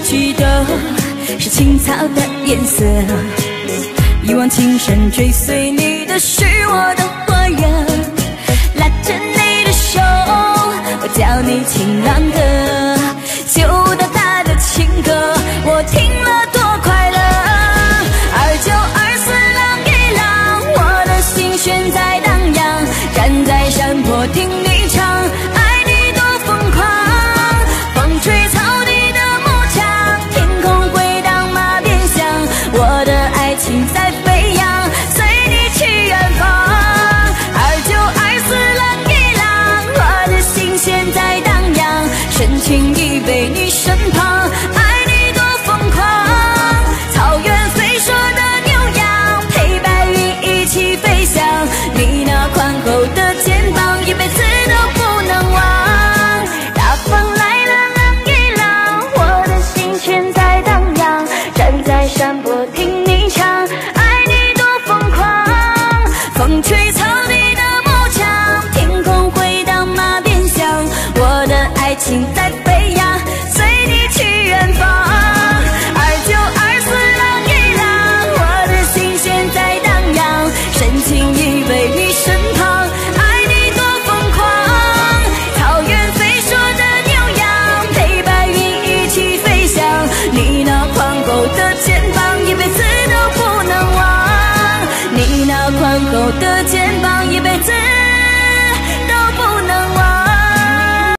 去的是青草的颜色，一往情深追随你的是我的花样，拉着你的手，我叫你情郎哥，就到他的情歌，我听了多快乐。2924郎一郎，我的心弦在荡漾，站在山坡听你唱，爱你多疯狂，风吹草地的木墙，天空回荡马鞭响，我的爱情在飞扬，随你去远方。2924郎一郎，我的心弦在荡漾，深情依偎你身旁，爱你多疯狂，草原飞说的牛羊，陪白云一起飞翔，你那宽厚的肩膀一辈子都不能忘。大风来了郎一郎，我的心弦在荡漾，站在山坡听你唱，爱你多疯狂，风吹草地的木墙，天空回荡马鞭响，我的爱情在飞扬，随你去远方。2924郎一郎，我的心弦在荡漾，深情依偎你身旁，爱你多疯狂，草原飞说的牛羊，陪白云一起飞翔，你那宽厚的肩膀一辈子都不能忘，你那宽厚的肩膀